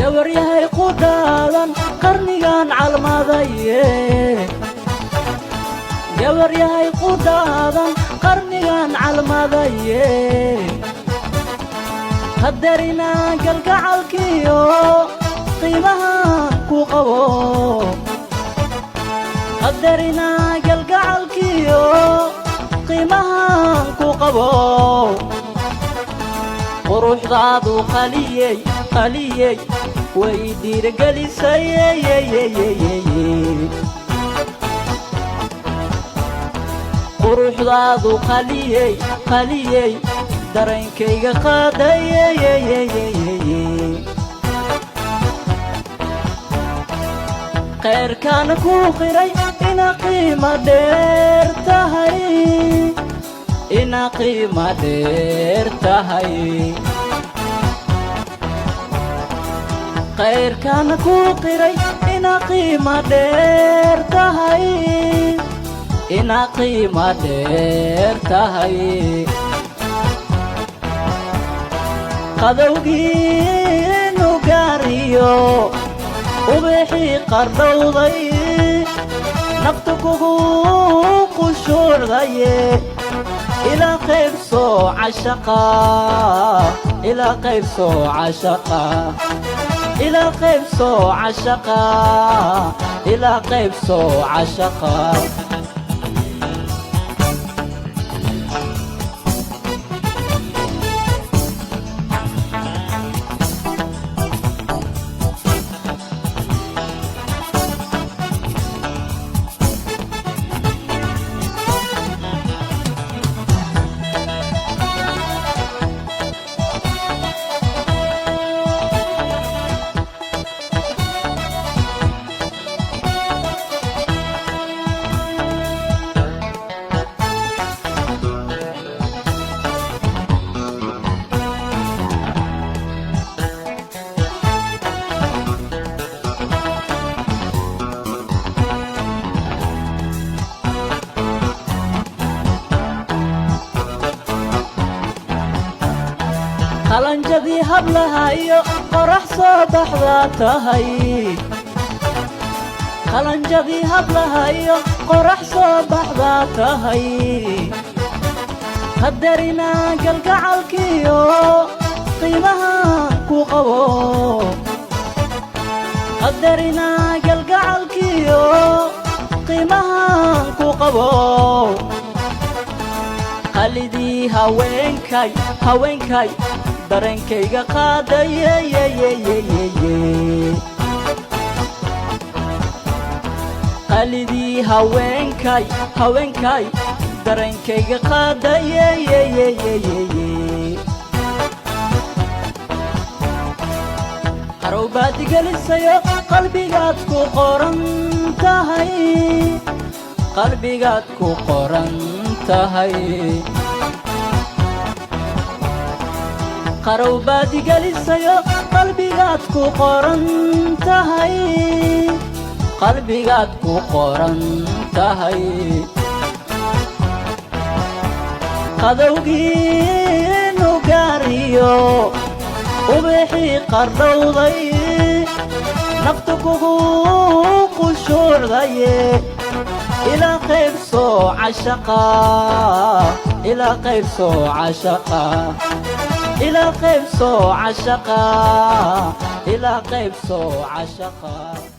gabaryahay qudhaadan qarnigan calmadaye gabaryahay qudhaadan qarnigan calmadaye hadarina galgacalkiyo qiimaha ku qabo hadarina galgacalkiyo qiimaha ku qabo quruxdaadu qaliyey qaliyey way dhiirgelisay quruxdaadu qaliyey qaliyey dareenkayga qaaday khayrkaan ku qiray ina qiima dheer tahay ina qiima dheer tahay khayrkaan ku qiray ina qiima dheer tahay ina qiima dheer tahay qadowgiinu gaariyo ubixii qardhowday naftu kugu qushuucdaye إلى قيب سو عشقا إلى قيب سو عشقا إلى قيب سو عشقا إلى قيب سو عشقا qalanjadii hablahayo qorax soo baxdaa tahay qalanjadii hablahayo qorax soo baxdaa tahay hadarina galgacalkiyo qiimaha ku qabo hadarina galgacalkiyo qiimaha ku qabo qalidii haweenkay haweenkay dareenkayga qaaday qalidii haweenkay haweenkay dareenkayga qaaday qarow baad igelisayo qalbigaad ku qoran tahay qalbigaad ku qoran tahay qarow baad igelisayo qalbigaad ku qoran tahay qalbigaad ku qoran tahay qadowgiinu gaariyo ubixii qardhowday naftu kugu qushuucdaye إلى قيب سو عشقا إلى قيب سو عشقا إلى قيب سو عشقا إلى قيب سو عشقا